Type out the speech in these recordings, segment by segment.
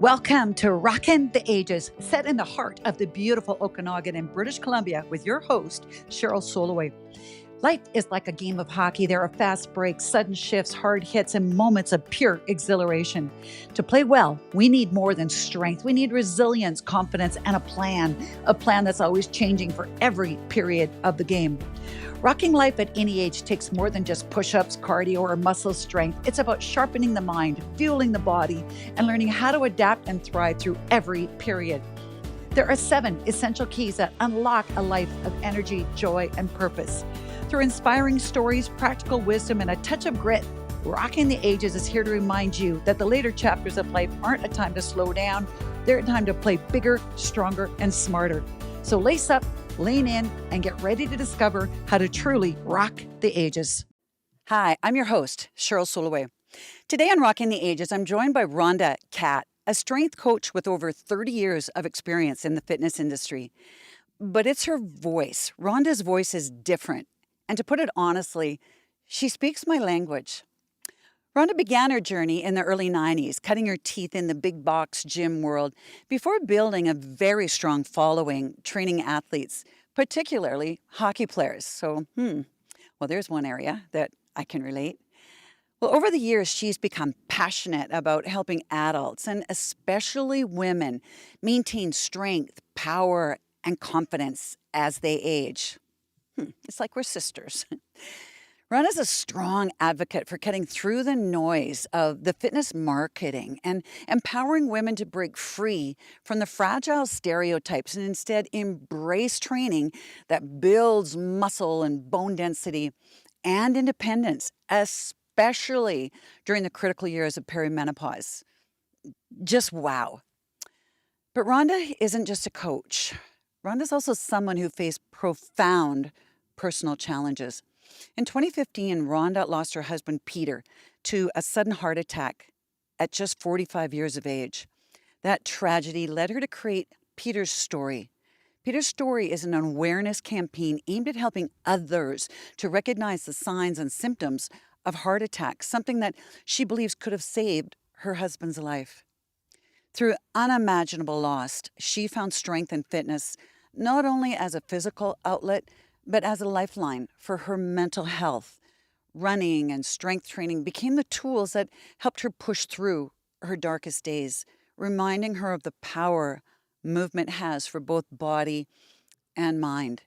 Welcome to Rockin' the Ages, set in the heart of the beautiful Okanagan in British Columbia with your host, Cheryl Soleway. Life is like a game of hockey. There are fast breaks, sudden shifts, hard hits, and moments of pure exhilaration. To play well, we need more than strength. We need resilience, confidence, and a plan that's always changing for every period of the game. Rocking life at any age takes more than just push-ups, cardio, or muscle strength. It's about sharpening the mind, fueling the body, and learning how to adapt and thrive through every period. There are 7 essential keys that unlock a life of energy, joy, and purpose. Through inspiring stories, practical wisdom, and a touch of grit, Rocking the Ages is here to remind you that the later chapters of life aren't a time to slow down. They're a time to play bigger, stronger, and smarter. So lace up, lean in, and get ready to discover how to truly rock the ages. Hi, I'm your host, Cheryl Soleway. Today on Rocking the Ages, I'm joined by Rhonda Catt, a strength coach with over 30 years of experience in the fitness industry. But it's her voice. Rhonda's voice is different. And to put it honestly, she speaks my language. Rhonda began her journey in the early 90s, cutting her teeth in the big box gym world before building a very strong following, training athletes, particularly hockey players. So, well, there's one area that I can relate. Well, over the years, she's become passionate about helping adults, and especially women, maintain strength, power, and confidence as they age. It's like we're sisters. Rhonda's a strong advocate for cutting through the noise of the fitness marketing and empowering women to break free from the fragile stereotypes and instead embrace training that builds muscle and bone density and independence, especially during the critical years of perimenopause. Just wow. But Rhonda isn't just a coach. Rhonda's also someone who faced profound personal challenges. In 2015, Rhonda lost her husband, Peter, to a sudden heart attack at just 45 years of age. That tragedy led her to create Peter's Story. Peter's Story is an awareness campaign aimed at helping others to recognize the signs and symptoms of heart attacks, something that she believes could have saved her husband's life. Through unimaginable loss, she found strength in fitness, not only as a physical outlet, but as a lifeline for her mental health. Running and strength training became the tools that helped her push through her darkest days, reminding her of the power movement has for both body and mind.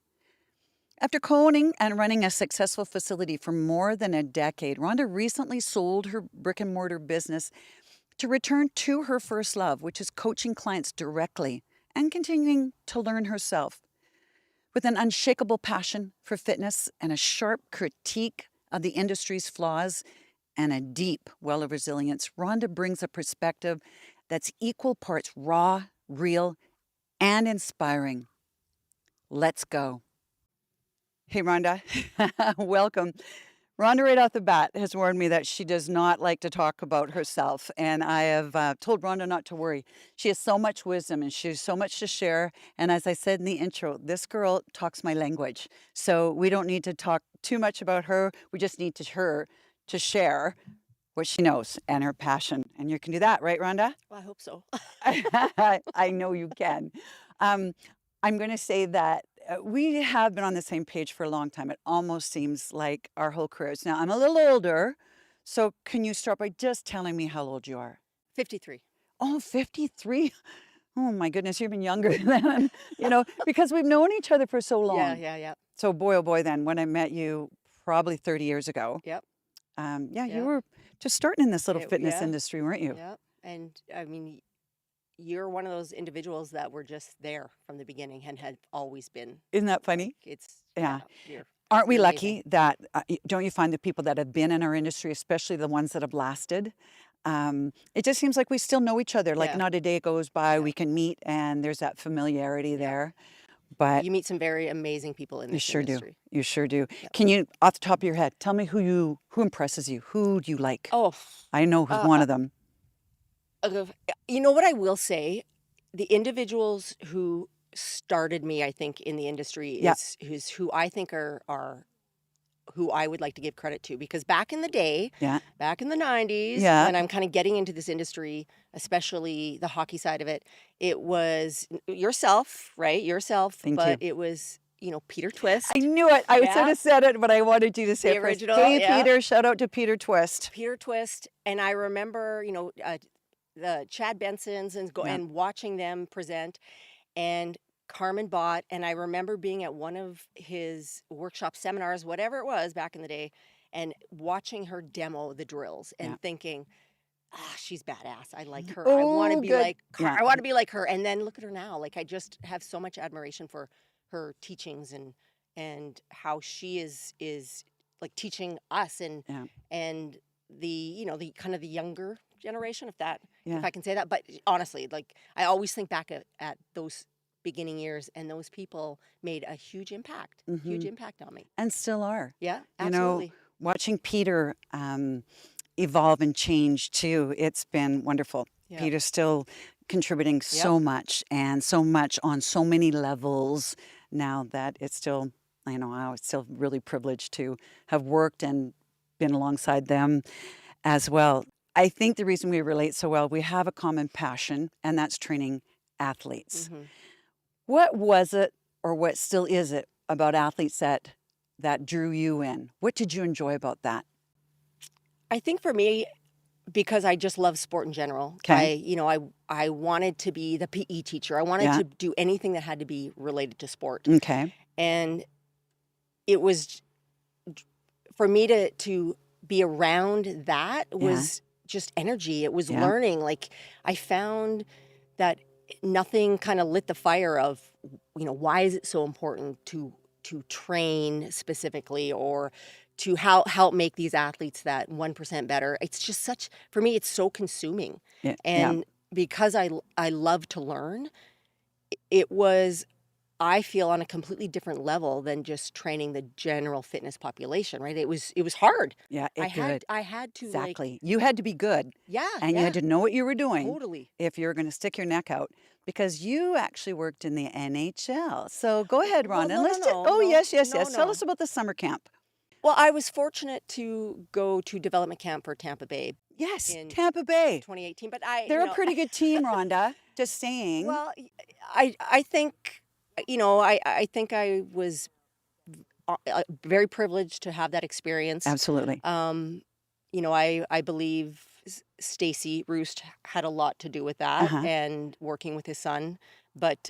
After owning and running a successful facility for more than a decade, Rhonda recently sold her brick-and-mortar business to return to her first love, which is coaching clients directly and continuing to learn herself. With an unshakable passion for fitness and a sharp critique of the industry's flaws and a deep well of resilience, Rhonda brings a perspective that's equal parts raw, real, and inspiring. Let's go. Hey, Rhonda. Welcome. Rhonda, right off the bat, has warned me that she does not like to talk about herself, and I have told Rhonda not to worry. She has so much wisdom, and she has so much to share, and as I said in the intro, this girl talks my language, so we don't need to talk too much about her. We just need her to share what she knows and her passion, and you can do that, right, Rhonda? Well, I hope so. I know you can. I'm going to say that we have been on the same page for a long time. It almost seems like our whole careers. Now, I'm a little older, so can you start by just telling me how old you are? 53. Oh, 53? Oh, my goodness, you're even younger than, because we've known each other for so long. Yeah. So, boy, oh, boy, then, when I met you probably 30 years ago, Yep. you were just starting in this little fitness Yeah. industry, weren't you? Yep. And I mean, you're one of those individuals that were just there from the beginning and had always been. Isn't that funny? It's Yeah. You're Aren't we amazing. lucky that, don't you find the people that have been in our industry, especially the ones that have lasted, it just seems like we still know each other. Like Yeah. not a day goes by, Yeah. we can meet and there's that familiarity Yeah. there. But You meet some very amazing people in you this sure do. industry. You sure do. Yeah. Can you, off the top of your head, tell me who impresses you? Who do you like? Oh, I know who's one of them. you know what I will say? The individuals who started me, I think, in the industry Yeah. is who I think are who I would like to give credit to, because back in the day, Yeah. back in the 90s, Yeah. when I'm kind of getting into this industry, especially the hockey side of it, it was yourself, right? Yourself, Thank but you. it was, Peter Twist. I knew it. I Yeah. should have said it, but I wanted you to say The it first. original, Hey, yeah. Peter. Shout out to Peter Twist. Peter Twist, and I remember, the Chad Bensons Yeah. and watching them present, and Carmen Bott, and I remember being at one of his workshop seminars, whatever it was back in the day, and watching her demo the drills and Yeah. thinking, she's badass. I like her. I want to Oh, be good. like her. Yeah. I want to be like her. And then look at her now. Like, I just have so much admiration for her teachings and how she is like teaching us and Yeah. and the kind of the younger generation, if Yeah. I can say that. But honestly, like, I always think back at those beginning years, and those people made a huge impact on me. And still are. Yeah, You know, absolutely. watching Peter evolve and change too, it's been wonderful. Yeah. Peter's still contributing so much and so much on so many levels now that it's still, I'm still really privileged to have worked and been alongside them as well. I think the reason we relate so well, we have a common passion, and that's training athletes. Mhm. What was it, or what still is it, about athletes that drew you in? What did you enjoy about that? I think for me, because I just love sport in general. Okay. I wanted to be the PE teacher. I wanted Yeah. to do anything that had to be related to sport. Okay. And it was, for me to be around that was just energy. It was Yeah. learning. Like, I found that nothing kind of lit the fire of, why is it so important to train specifically, or to help make these athletes that 1% better. It's just for me, it's so consuming. Yeah. And because I love to learn, it was, I feel, on a completely different level than just training the general fitness population, right? It was hard. Yeah. I had to Exactly. You had to be good, and you had to know what you were doing totally. if you were going to stick your neck out, because you actually worked in the NHL. So go ahead, Well, Rhonda. no, Yes. no, Tell no. us about the summer camp. Well, I was fortunate to go to development camp for Tampa Bay Yes, in Tampa Bay. 2018, but They're a pretty good team, Rhonda. Just saying. well, I think, I think I was very privileged to have that experience. Absolutely. I believe Stacy Roost had a lot to do with that, Uh-huh. and working with his son. But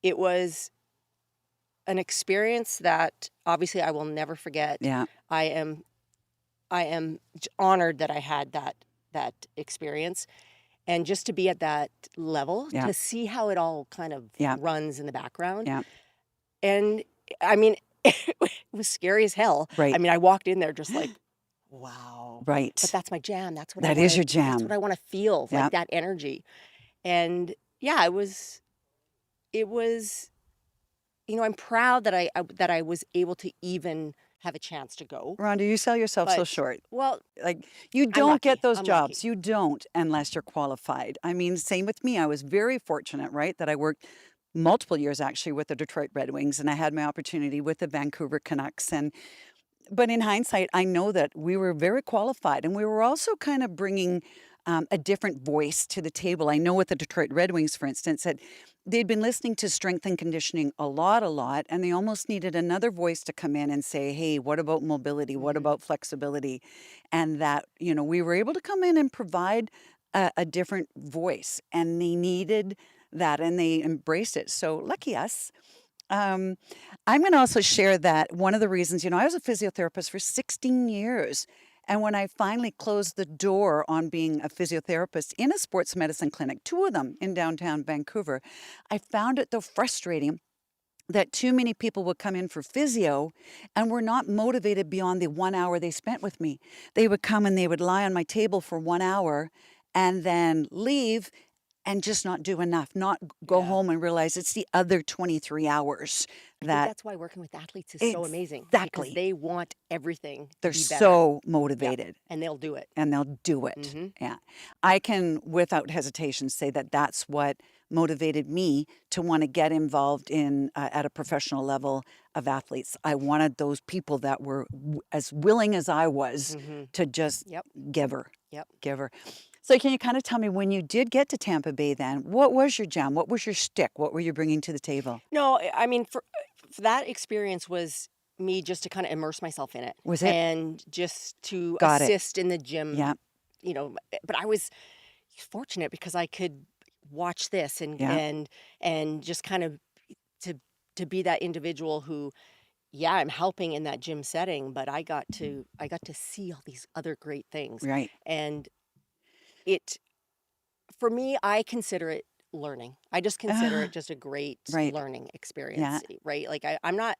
it was an experience that obviously I will never forget. Yeah. I am honored that I had that experience, and just to be at that level, Yeah. to see how it all kind of Yeah. runs in the background. Yeah. And I mean, it was scary as hell. Right. I mean, I walked in there just like, wow. Right. But that's my jam. That's what That I is wanna, your jam. That's what I want to feel, Yeah. like that energy. And yeah, it was, I'm proud that I was able to even have a chance to go. Rhonda, you sell yourself so But- short. Well, Like, you don't get lucky. those I'm jobs. lucky. You don't unless you're qualified. I mean, same with me. I was very fortunate, right, that I worked multiple years actually with the Detroit Red Wings, and I had my opportunity with the Vancouver Canucks. But in hindsight, I know that we were very qualified, and we were also kind of bringing a different voice to the table. I know with the Detroit Red Wings, for instance, that they'd been listening to strength and conditioning a lot, and they almost needed another voice to come in and say, hey, what about mobility? What Mhm. about flexibility? And that, we were able to come in and provide a different voice, and they needed that, and they embraced it. So lucky us. I'm going to also share that one of the reasons, I was a physiotherapist for 16 years. And when I finally closed the door on being a physiotherapist in a sports medicine clinic, 2 of them in downtown Vancouver, I found it though frustrating that too many people would come in for physio and were not motivated beyond the 1 hour they spent with me. They would come and they would lie on my table for 1 hour and then leave and just not do enough, not go Yeah. home and realize it's the other 23 hours I think that that's why working with athletes is so amazing because exactly. they want everything to They're be better. so Yeah. motivated And they'll do it. and they'll do it. Mm-hmm. Yeah. I can, without hesitation, say that that's what motivated me to want to get involved in at a professional level of athletes. I wanted those people that were as willing as I was Mm-hmm. to just Yep. give her. Yep. Give her. So can you kind of tell me when you did get to Tampa Bay then, what was your jam? What was your shtick? What were you bringing to the table? No, I mean, for that experience was me just to kind of immerse myself in it Was it? and just to Got it. assist in the gym, Yeah. but I was fortunate because I could watch this Yeah. and just kind of to be that individual who, yeah, I'm helping in that gym setting, but I got to see all these other great things. Right. And it, for me, I consider it learning. I just consider it just a great Right. learning Yeah. experience, right? Like I'm not,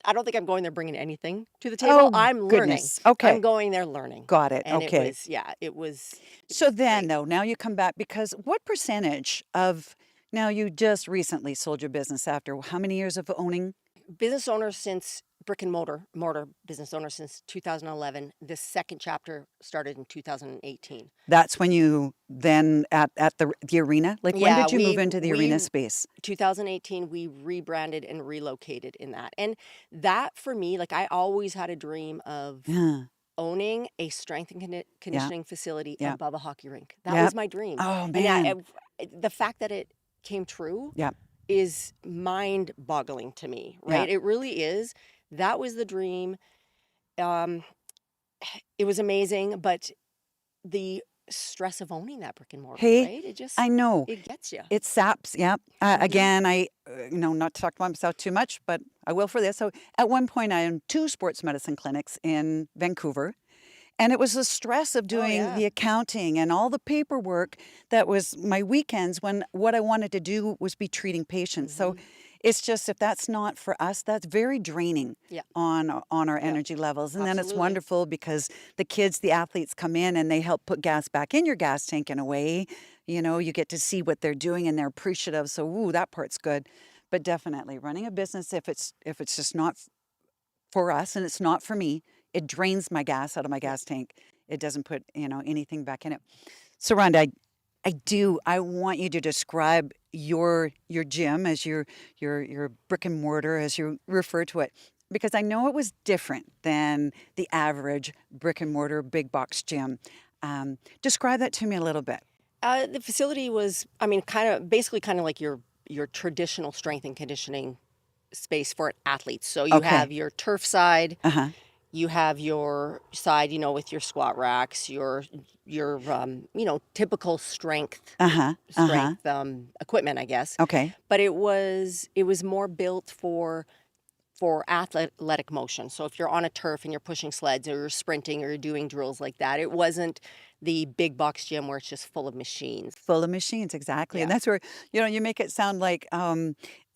I don't think I'm going there bringing anything to the table. Oh, I'm learning. goodness. Okay. I'm going there learning. Got it. And Okay. it was So then, great. though, now you come back because what percentage of now you just recently sold your business after how many years of owning? Business owner since brick and mortar business owner since 2011. This second chapter started in 2018. That's when you then at the arena. Like when Yeah, did you move into the arena space? 2018 we rebranded and relocated in that. And that for me, like I always had a dream of Yeah. owning a strength and conditioning facility Yeah. above a hockey rink. That Yep. was my dream. Oh And man. the fact that it came true Yeah. is mind-boggling to me, Yeah. right? It really is. That was the dream. Um, it was amazing, but the stress of owning that brick and mortar, Hey, right? It just I know. it gets you. It saps. Yeah. Mhm. Again, not to talk about myself too much, but I will for this. So at one point, I owned 2 sports medicine clinics in Vancouver. And it was the stress of Oh doing yeah. the accounting and all the paperwork that was my weekends when what I wanted to do was be treating patients. So Mhm. it's just if that's not for us, that's very draining Yeah. on our Yeah. energy levels. And then it's Absolutely. wonderful because the kids, the athletes come in and they help put gas back in your gas tank in a way. You get to see what they're doing and they're appreciative. So that part's good. But definitely running a business, if it's just not for us and it's not for me, it drains my gas out of my gas tank. It doesn't put, anything back in it. So Rhonda, I want you to describe your gym as your brick and mortar as you refer to it, because I know it was different than the average brick and mortar big box gym. Describe that to me a little bit. The facility was, I mean, basically kind of like your traditional strength and conditioning space for athletes. So you Okay. have your turf side, Uh-huh. you have your side, with your squat racks, your typical strength Uh-huh. Uh-huh. equipment, I guess. Okay. But it was more built for athletic motion. So if you're on a turf and you're pushing sleds or you're sprinting or you're doing drills like that, it wasn't the big box gym where it's just full of machines. Full of machines, exactly. And Yeah. that's where, you make it sound like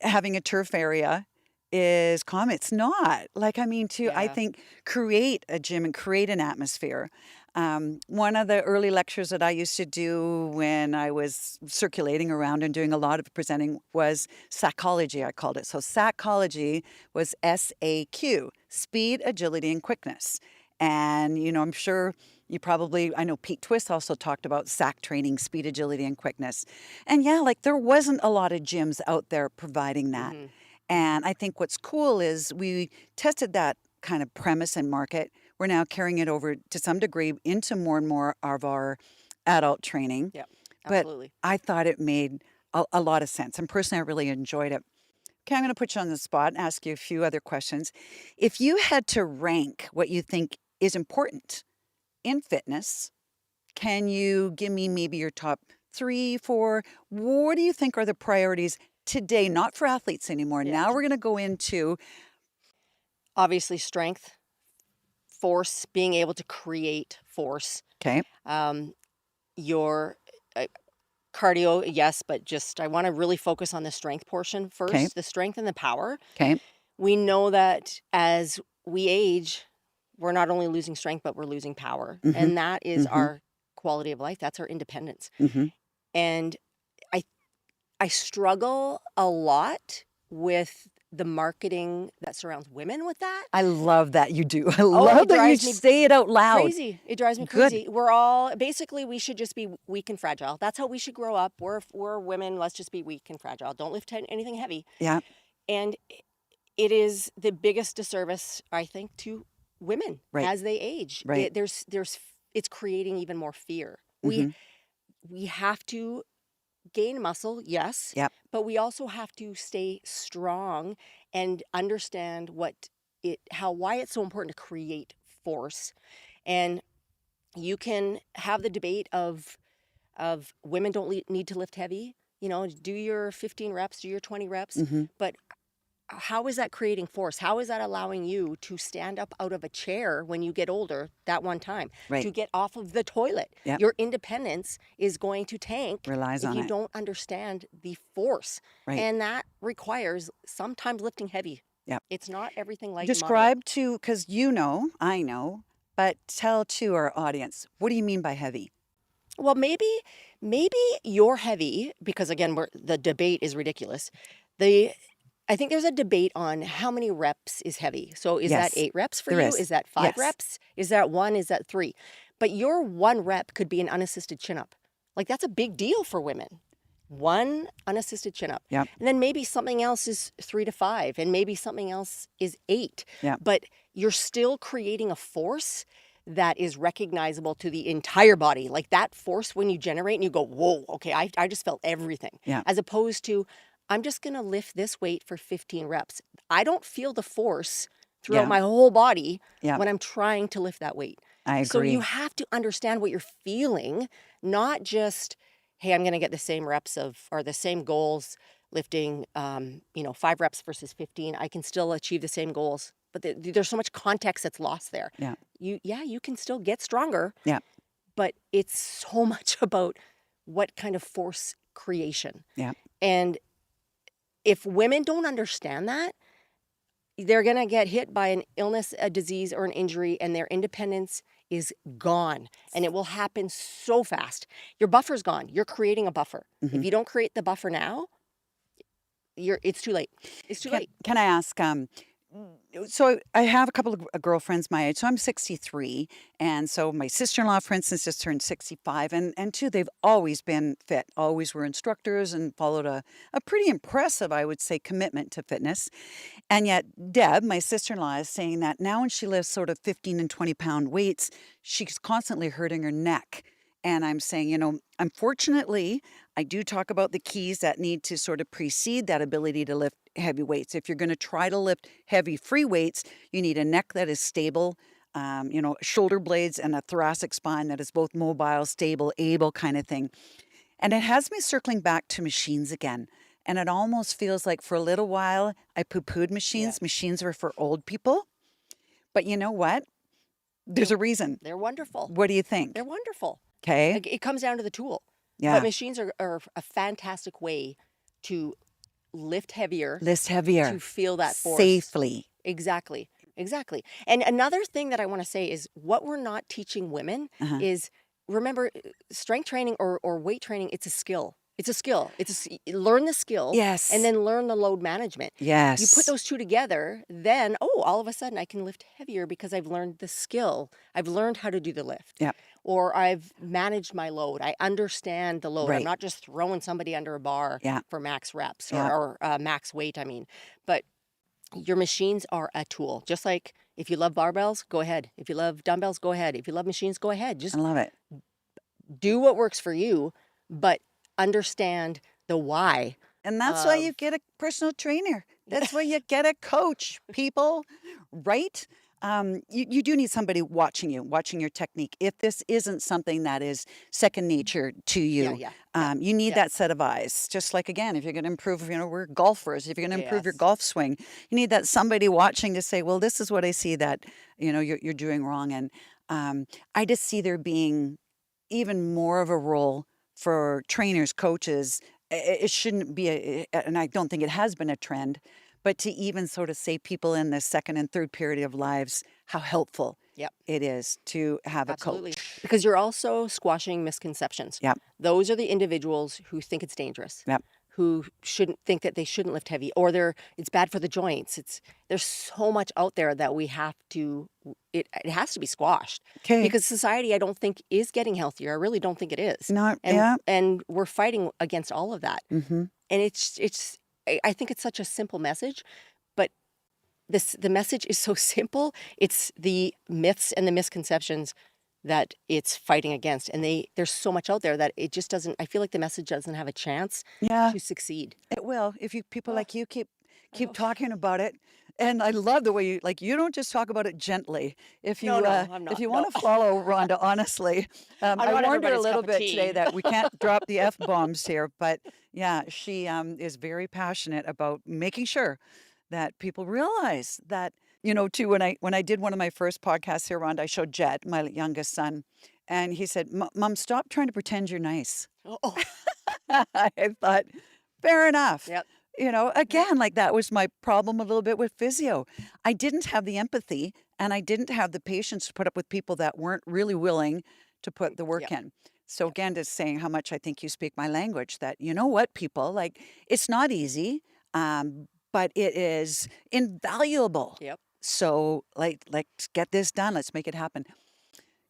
having a turf area is common. It's not. Like, I Yeah. think create a gym and create an atmosphere. One of the early lectures that I used to do when I was circulating around and doing a lot of presenting was psychology, I called it. So psychology was SAQ, speed, agility, and quickness. And, I'm sure I know Pete Twist also talked about SAC training, speed, agility, and quickness. And yeah, like there wasn't a lot of gyms out there providing that. Mhm. And I think what's cool is we tested that kind of premise and market. We're now carrying it over to some degree into more and more of our adult training. Yeah. But Absolutely. I thought it made a lot of sense. And personally, I really enjoyed it. Okay, I'm going to put you on the spot and ask you a few other questions. If you had to rank what you think is important in fitness, can you give me maybe your top 3, 4? What do you think are the priorities today, not for athletes anymore? Yeah. Now we're going to go into, Obviously, strength, force, being able to create force. okay, Your cardio, yes, but just I want to really focus on the strength portion first, Okay. the strength and the power. okay, We know that as we age, we're not only losing strength, but we're losing power. Mhm. And that is Mhm. our quality of life. That's our independence. Mhm. And I struggle a lot with the marketing that surrounds women with that. I love that you do. I Oh, love it that you drives me say it out loud. crazy. It drives me Good. crazy. We're all basically we should just be weak and fragile. That's how we should grow up. We're women. Let's just be weak and fragile. Don't lift anything heavy. Yeah. And it is the biggest disservice, I think, to women Right. as they age. Right. It's creating even more fear. Mhm. We have to gain muscle, yes, Yep. but we also have to stay strong and understand why it's so important to create force. And you can have the debate of women don't need to lift heavy. Do your 15 reps, do your 20 reps, Mhm. but how is that creating force? How is that allowing you to stand up out of a chair when you get older that one time? Right. To get off of the toilet? Yep. Your independence is going to tank Relies if on you it. don't understand the force. Right. And that requires sometimes lifting heavy. Yep. It's not everything like Describe to, because I know, but tell to our audience, what do you mean by heavy? Well, maybe you're heavy because again, the debate is ridiculous. I think there's a debate on how many reps is heavy. So is that Yes, 8 reps for there you? is. Is that 5 Yes. reps? Is that 1? Is that 3? But your 1 rep could be an unassisted chin up. Like that's a big deal for women. 1 unassisted chin up. Yep. And then maybe something else is 3 to 5 and maybe something else is 8. Yep. But you're still creating a force that is recognizable to the entire body. Like that force when you generate and you go, whoa, okay, I just felt everything. Yeah. As opposed to, I'm just going to lift this weight for 15 reps. I don't feel the force throughout Yeah. my whole body Yeah. when I'm trying to lift that weight. I So agree. you have to understand what you're feeling, not just, hey, I'm going to get the same reps or the same goals lifting, 5 reps versus 15. I can still achieve the same goals. But there's so much context that's lost there. Yeah. You can still get stronger. Yeah. But it's so much about what kind of force creation. Yeah. And if women don't understand that, they're going to get hit by an illness, a disease, or an injury, and their independence is gone. And it will happen so fast. Your buffer's gone. You're creating a buffer. Mhm. If you don't create the buffer now, it's too late. It's too late. Can I ask, so I have a couple of girlfriends my age. So I'm 63. And so my sister-in-law, for instance, just turned 65. And two, they've always been fit, always were instructors and followed a pretty impressive, I would say, commitment to fitness. And yet Deb, my sister-in-law, is saying that now when she lifts sort of 15 and 20 pound weights, she's constantly hurting her neck. And I'm saying, unfortunately, I do talk about the keys that need to sort of precede that ability to lift heavy weights. If you're going to try to lift heavy free weights, you need a neck that is stable, shoulder blades and a thoracic spine that is both mobile, stable, able kind of thing. And it has me circling back to machines again. And it almost feels like for a little while, I poo-pooed machines. Yeah. Machines are for old people. But you know what? There's a reason. They're wonderful. What do you think? They're wonderful. Okay. It comes down to the tool. Yeah. But machines are a fantastic way to lift heavier, Lift heavier. to feel that force. Safely. Exactly. And another thing that I want to say is what we're not teaching women Uh-huh. is, remember, strength training or weight training, it's a skill. It's a skill. Learn the skill. Yes. And then learn the load management. Yes. You put those two together, then, all of a sudden I can lift heavier because I've learned the skill. I've learned how to do the lift. Yeah. Or I've managed my load. I understand the load. Right. I'm not just throwing somebody under a bar Yeah. for max reps Yeah. or max weight, I mean. But your machines are a tool. Just like if you love barbells, go ahead. If you love dumbbells, go ahead. If you love machines, go ahead. Just I love it. do what works for you, but understand the why. And that's why you get a personal trainer. That's why you get a coach, people, right? You do need somebody watching your technique. If this isn't something that is second nature to you, you need that set of eyes. Just like, again, if you're going to improve, we're golfers. If you're going to improve your golf swing, you need that somebody watching to say, well, this is what I see that, you're doing wrong. And I just see there being even more of a role for trainers, coaches. It shouldn't be, and I don't think it has been a trend, but to even sort of say people in the second and third period of lives, how helpful it is to have a coach. Because you're also squashing misconceptions. Yep. Those are the individuals who think it's dangerous. Yep. who shouldn't think that they shouldn't lift heavy, or it's bad for the joints. There's so much out there that we have to, it has to be squashed Okay. because society, I don't think, is getting healthier. I really don't think it is. Not, And yeah. and we're fighting against all of that. Mm-hmm. And I think it's such a simple message, but the message is so simple. It's the myths and the misconceptions that it's fighting against. And there's so much out there that it just doesn't, I feel like the message doesn't have a chance Yeah, to succeed. it will if people Oh, like you I keep know. talking about it. And I love the way you don't just talk about it gently. If No, you I'm if not. you No, want to follow Rhonda, honestly, I'm I not warned her a everybody's little cup of bit today tea. that we can't drop the F bombs here. But yeah, she is very passionate about making sure that people realize that, too, when I did one of my first podcasts here, Rhonda, I showed Jet, my youngest son, and he said, Mom, stop trying to pretend you're nice. Oh, I thought, fair enough. yep. Again, like that was my problem a little bit with physio. I didn't have the empathy and I didn't have the patience to put up with people that weren't really willing to put the work Yep. in. So Yep. again, just saying how much I think you speak my language, that you know what, people, like it's not easy, but it is invaluable. Yep. So let's get this done. Let's make it happen.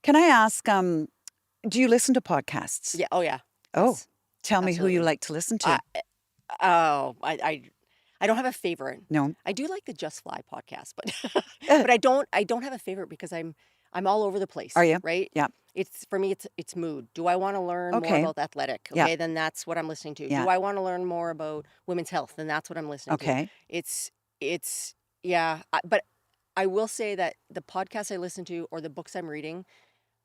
Can I ask, do you listen to podcasts? Yeah. Oh, yeah. Oh, Yes. tell me who you Absolutely. like to listen I, to. I don't have a favorite. No. I do like the Just Fly podcast, but Eh, but I don't have a favorite because I'm all over the place, Are you? right? Yeah. For me it's mood. Do I want to learn more Okay. about athletic? Yeah. Okay, then that's what I'm listening to. Yeah. Do I want to learn more about women's health? Then that's what I'm listening to. Okay. It's yeah, but I will say that the podcasts I listen to or the books I'm reading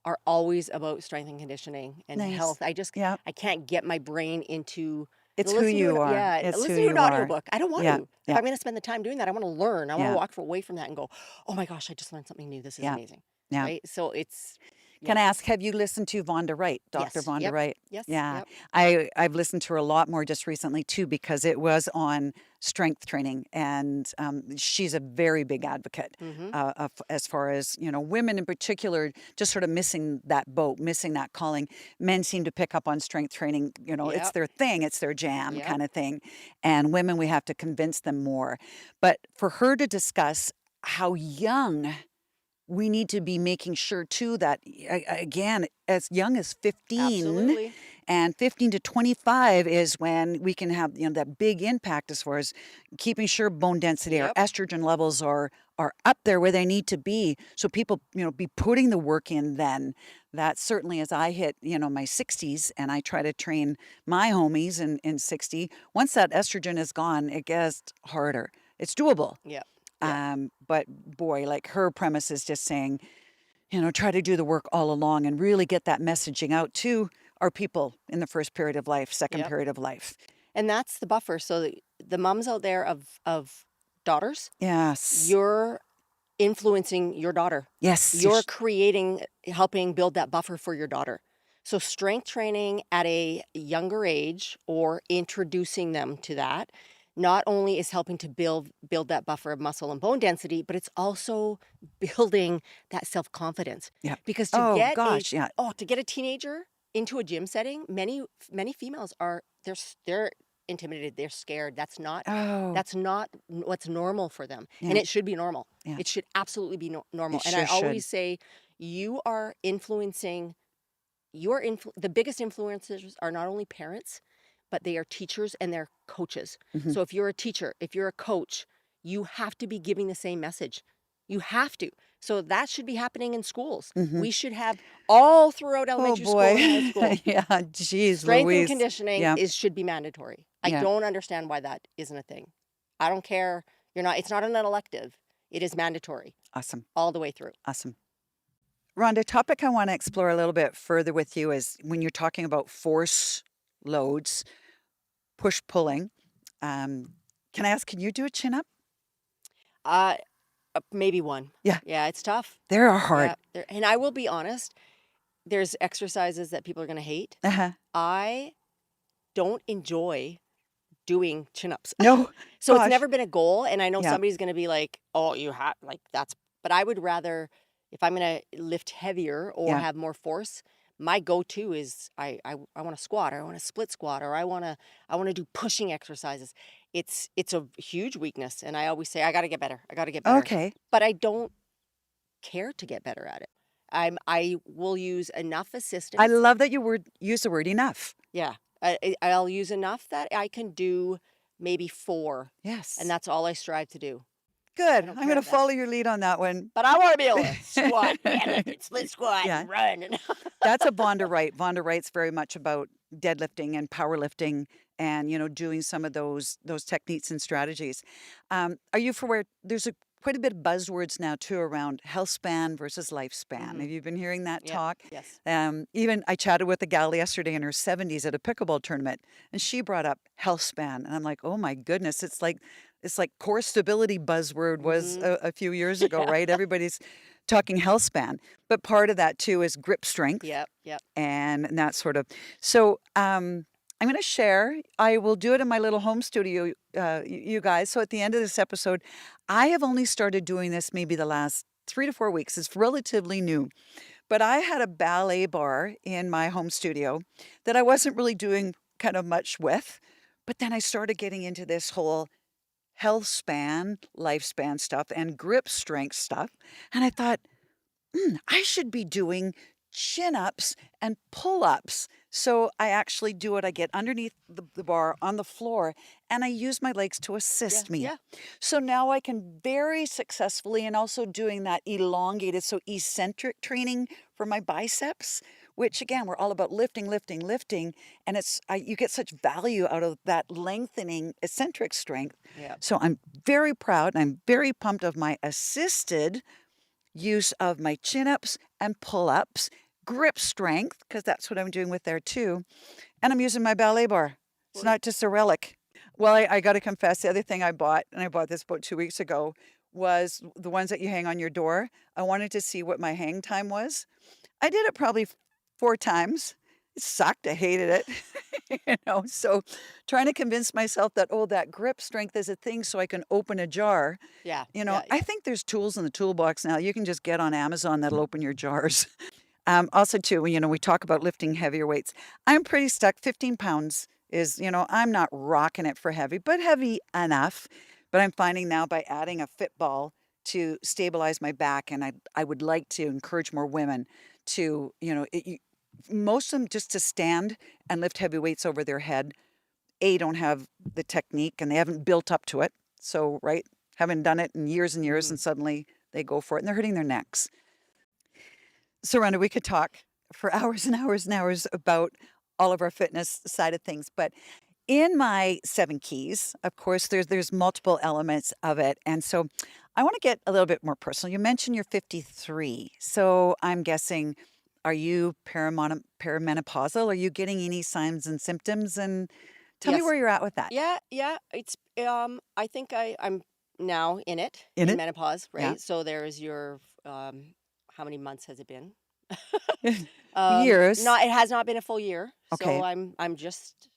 are always about strength and conditioning and Nice. health. Yeah. I can't get my brain into It's who listen to you are. yeah, It's who listen to you an are. audiobook. I don't want Yeah. to. If Yeah. I'm going to spend the time doing that, I want to learn. I want to Yeah. walk away from that and go, "Oh my gosh, I just learned something new. This is Yeah. amazing." Yeah. Right? So it's Can yeah. I ask, have you listened to Vonda Wright, Dr. Yes. Vonda Yep. Wright? Yes. Yeah. Yep. I've listened to her a lot more just recently too, because it was on strength training. And she's a very big advocate Mhm. as far as, women in particular, just sort of missing that boat, missing that calling. Men seem to pick up on strength training, it's Yep. their thing, it's their jam Yep. kind of thing. And women, we have to convince them more. But for her to discuss how young we need to be making sure too that again, as young as 15 Absolutely. and 15 to 25 is when we can have that big impact as far as keeping sure bone density, our Yep. estrogen levels are up there where they need to be, so people be putting the work in then. That certainly, as I hit my 60s and I try to train my homies in 60, once that estrogen is gone, it gets harder. It's doable. Yep. Yep. But boy, like her premise is just saying, try to do the work all along and really get that messaging out to our people in the first period of life, second Yep. period of life. And that's the buffer. So the moms out there of daughters, Yes. you're influencing your daughter. Yes. You're helping build that buffer for your daughter. So strength training at a younger age or introducing them to that not only is helping to build that buffer of muscle and bone density, but it's also building that self-confidence. Yeah. Because Oh gosh, yeah. to get a teenager into a gym setting, many females they're intimidated, they're scared. That's not Oh, what's normal for them. And yeah. it should be normal. Yeah. It should absolutely be normal. It And sure I should. always say you are influencing the biggest influencers are not only parents, but they are teachers and they're coaches. Mhm. So if you're a teacher, if you're a coach, you have to be giving the same message. You have to. So that should be happening in schools. Mhm. We should have all throughout Oh elementary school and high boy. school. Yeah, geez, Strength and Louise. conditioning Yeah. should be mandatory. I Yeah. don't understand why that isn't a thing. I don't care. It's not an elective. It is mandatory Awesome. all the way through. Awesome. Rhonda, a topic I want to explore a little bit further with you is when you're talking about force loads, push pulling. Can I ask, can you do a chin up? Maybe one. Yeah. Yeah, it's tough. They are hard. Yeah, and I will be honest, there's exercises that people are going to hate. Uh-huh. I don't enjoy doing chin-ups. No. So Gosh. it's never been a goal, and I know Yeah. somebody's going to be like, "Oh, you have but I would rather if I'm going to lift heavier or Yeah. have more force, my go-to is I want to squat, or I want to split squat, or I want to do pushing exercises. It's a huge weakness, and I always say I got to get better. I got to get better. Okay. But I don't care to get better at it. I will use enough I assistance. love that you use the word enough. Yeah. I'll use enough that I can do maybe 4, Yes. and that's all I strive to do. Good. don't I'm care going to about- follow your lead on that one. But I want to be able to squat, deadlift, and split squat, Yeah. and run. And That's a Vonda Wright. Vonda Wright's very much about deadlifting and powerlifting and, doing some of those techniques and strategies. Are you aware there's quite a bit of buzzwords now too around health span versus lifespan? Mhm. Have you been hearing that Yep. talk? Yes. Even I chatted with a gal yesterday in her 70s at a pickleball tournament, and she brought up health span, and I'm like, oh my goodness, it's like core stability buzzword was Mhm. a few years ago, Yeah. right? Everybody's talking health span, but part of that too is grip strength Yep. and that sort of. So I'm going to share. I will do it in my little home studio, you guys. So at the end of this episode, I have only started doing this maybe the last 3 to 4 weeks. It's relatively new. But I had a ballet bar in my home studio that I wasn't really doing kind of much with. But then I started getting into this whole health span, lifespan stuff, and grip strength stuff. And I thought, I should be doing chin ups and pull ups. So I actually do it. I get underneath the bar on the floor and I use my legs to assist me. Yeah. So now I can very successfully, and also doing that elongated, so eccentric training for my biceps, which again, we're all about lifting, lifting, lifting. And you get such value out of that lengthening eccentric strength. Yeah. So I'm very proud and I'm very pumped of my assisted use of my chin-ups and pull-ups, grip strength, because that's what I'm doing with there too. And I'm using my ballet bar. It's not just a relic. Well, I got to confess, the other thing I bought, and I bought this about 2 weeks ago, was the ones that you hang on your door. I wanted to see what my hang time was. I did it probably 4 times. It sucked. I hated it. So trying to convince myself that, that grip strength is a thing so I can open a jar. Yeah. I think there's tools in the toolbox now. You can just get on Amazon that'll open your jars. Also, too, we talk about lifting heavier weights. I'm pretty stuck. 15 pounds is, I'm not rocking it for heavy, but heavy enough. But I'm finding now by adding a fit ball to stabilize my back, and I would like to encourage more women to, most of them just to stand and lift heavy weights over their head. Don't have the technique and they haven't built up to it. So, right, haven't done it in years and years, and suddenly they go for it and they're hurting their necks. So, Rhonda, we could talk for hours and hours and hours about all of our fitness side of things. But in my 7 keys, of course, there's multiple elements of it. And so I want to get a little bit more personal. You mentioned you're 53. So I'm guessing, are you perimenopausal? Are you getting any signs and symptoms? And tell me Yes. where you're at with that. Yeah. It's I think I'm now in In it? menopause, right? Yeah. So there's your how many months has it been? Years. It has not been a full year. Okay. So I'm just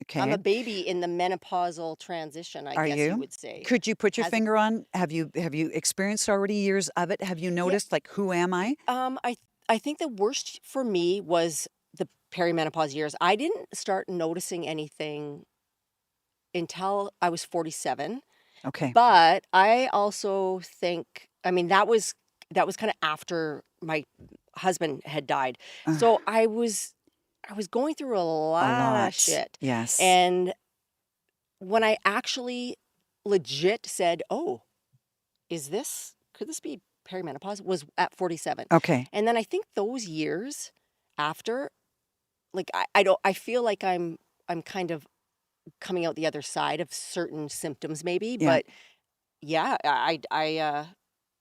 Okay. I'm a baby in the menopausal transition, I Are guess you? you would say. Could you put your Has it- finger on? Have you experienced already years of it? Have you noticed like, who am I? I think the worst for me was the perimenopause years. I didn't start noticing anything until I was 47. Okay. But I also think, that was kind of after my husband had died. Ugh. So I was going through a lot of shit. Yes. And when I actually legit said, "Oh, could this be perimenopause?" was at 47. Okay. And then I think those years after, like I feel like I'm kind of coming out the other side of certain symptoms maybe, Yeah. but yeah,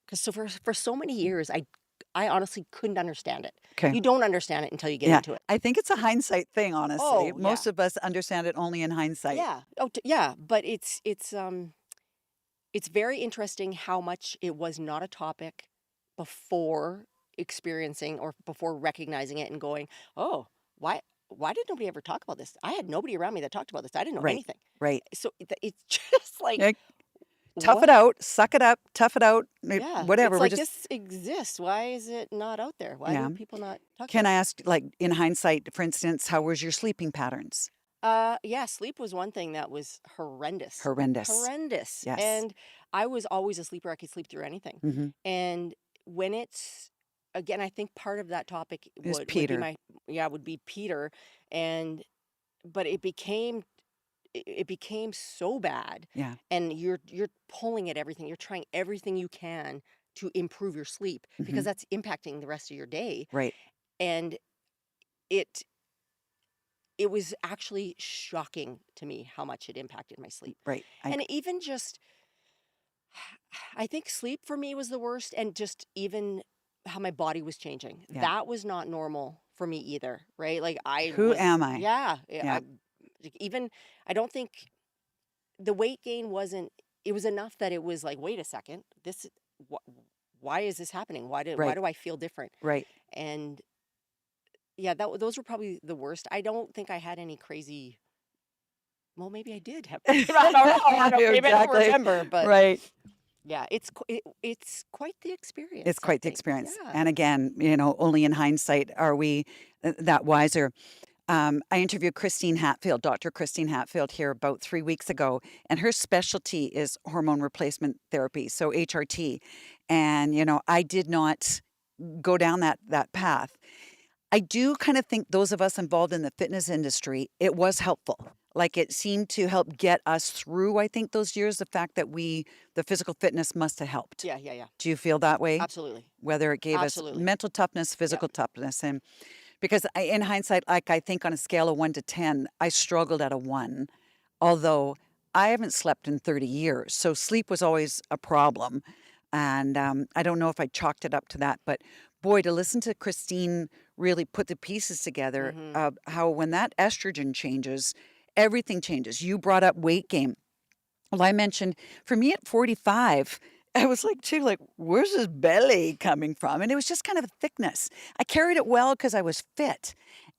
because for so many years I honestly couldn't understand it. Okay. You don't understand it until you get Yeah. into it. I think it's a hindsight thing, honestly. Oh, yeah. Most of us understand it only in hindsight. Yeah. Yeah, but it's very interesting how much it was not a topic before experiencing or before recognizing it and going, "Oh, why did nobody ever talk about this? I had nobody around me that talked about this. I didn't know Right. anything." Right. So it's just like, Like, tough what? it out, suck it up, tough it out, Yeah, whatever. it's We're like just, this exists. Why is it not out there? Why yeah. do people not talk Can about I it? ask, like, in hindsight, for instance, how was your sleeping patterns? Yeah, sleep was one thing that was horrendous. Horrendous. Horrendous. Yes. And I was always a sleeper. I could sleep through anything. Mm-hmm. And when it's again, I think part of that topic Is would be Peter. would be Peter. And but it became so bad. Yeah. And you're pulling at everything. You're trying everything you can to improve your sleep because Mm-hmm. that's impacting the rest of your day. Right. And it it was actually shocking to me how much it impacted my sleep. Right. And even just, I think sleep for me was the worst, and just even how my body was changing. Yeah. That was not normal for me either, right? Like I Who was, am I? yeah, Yeah. even, I don't think the weight gain wasn't, it was enough that it was like, wait a second, why is this happening? Why Right. do I feel different? Right. And yeah, those were probably the worst. I don't think I had any crazy. Well, maybe I did have. I don't know. I don't, maybe I don't Exactly. remember, but Right. yeah, it's quite the experience. It's I quite the think. experience. Yeah. And again, only in hindsight are we that wiser. I interviewed Christine Hatfield, Dr. Christine Hatfield, here about 3 weeks ago, and her specialty is hormone replacement therapy, so HRT. And I did not go down that path. I do kind of think those of us involved in the fitness industry, it was helpful. Like, it seemed to help get us through, I think, those years. The fact that the physical fitness must have helped. Yeah. Do you feel that way? Absolutely. Whether it gave us Absolutely. mental toughness, physical toughness, and because in hindsight, like, I think on a scale of 1 to 10, I struggled at a 1, although I haven't slept in 30 years, so sleep was always a problem. And I don't know if I chalked it up to that, but boy, to listen to Christine really put the pieces together Mhm. of how when that estrogen changes, everything changes. You brought up weight gain. Well, I mentioned for me at 45, I was like, too, like, where's this belly coming from? And it was just kind of a thickness. I carried it well because I was fit.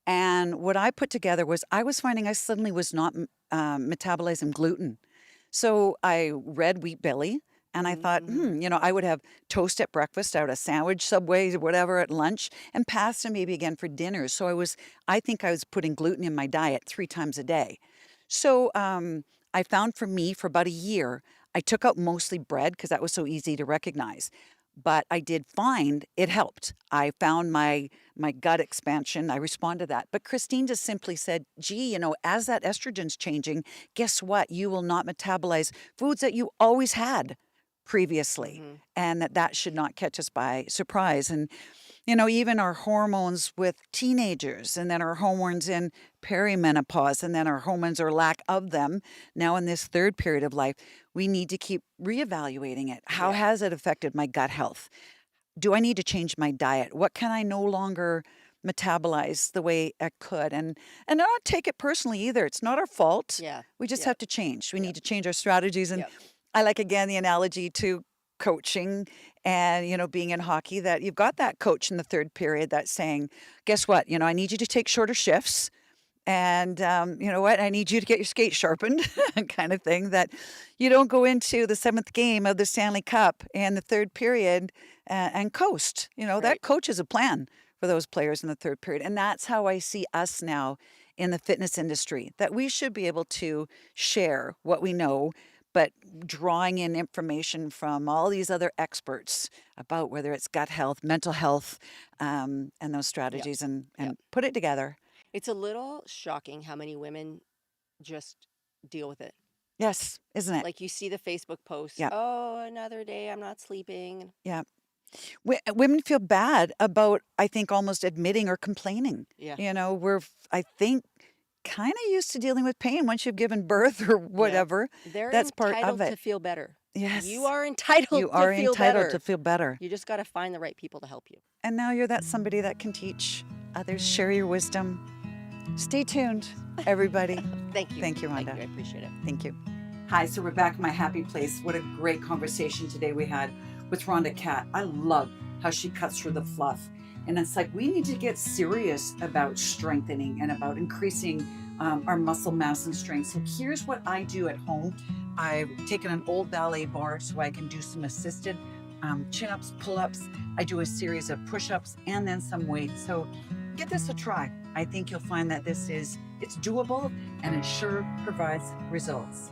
And what I put together was I was finding I suddenly was not metabolizing gluten. So I read Wheat Belly. And I thought, Mhm. I would have toast at breakfast, out a sandwich, Subway, whatever at lunch, and pasta maybe again for dinner. So I think I was putting gluten in my diet 3 times a day. So I found for me for about a year, I took out mostly bread because that was so easy to recognize. But I did find it helped. I found my gut expansion. I responded to that. But Christine just simply said, gee, as that estrogen's changing, guess what? You will not metabolize foods that you always had previously, Mhm. and that should not catch us by surprise. And even our hormones with teenagers, and then our hormones in perimenopause, and then our hormones or lack of them now in this third period of life, we need to keep reevaluating it. How Yeah. has it affected my gut health? Do I need to change my diet? What can I no longer metabolize the way I could? And not take it personally either. It's not our fault. Yeah. We just Yep. have to change. We Yep. need to change our strategies. And Yep. I like, again, the analogy to coaching and, being in hockey, that you've got that coach in the third period that's saying, guess what? I need you to take shorter shifts. And you know what? I need you to get your skates sharpened, kind of thing, that you don't go into the 7th game of the Stanley Cup in the third period and coast. That Right. coach is a plan for those players in the third period. And that's how I see us now in the fitness industry, that we should be able to share what we know, but drawing in information from all these other experts about whether it's gut health, mental health, and those Yep. strategies, and Yep. put it together. It's a little shocking how many women just deal with it. Yes, isn't it? Like, you see the Facebook posts, Yeah. oh, another day I'm not sleeping. Yeah. Women feel bad about, I think, almost admitting or complaining. Yeah. We're, I think, kind of used to dealing with pain once you've given birth or Yep. whatever. They're That's part of entitled to it. feel better. Yes. You are entitled You are to feel entitled to better. feel better. You just got to find the right people to help you. And now you're that somebody that can teach others, share your wisdom. Stay tuned, everybody. Thank you. Thank you, Rhonda. Thank you. I appreciate it. Thank you. Hi, so we're back in my happy place. What a great conversation today we had with Rhonda Catt. I love how she cuts through the fluff. And it's like, we need to get serious about strengthening and about increasing our muscle mass and strength. So here's what I do at home. I've taken an old ballet bar so I can do some assisted chin-ups, pull-ups. I do a series of push-ups and then some weights. So give this a try. I think you'll find that it's doable and it sure provides results.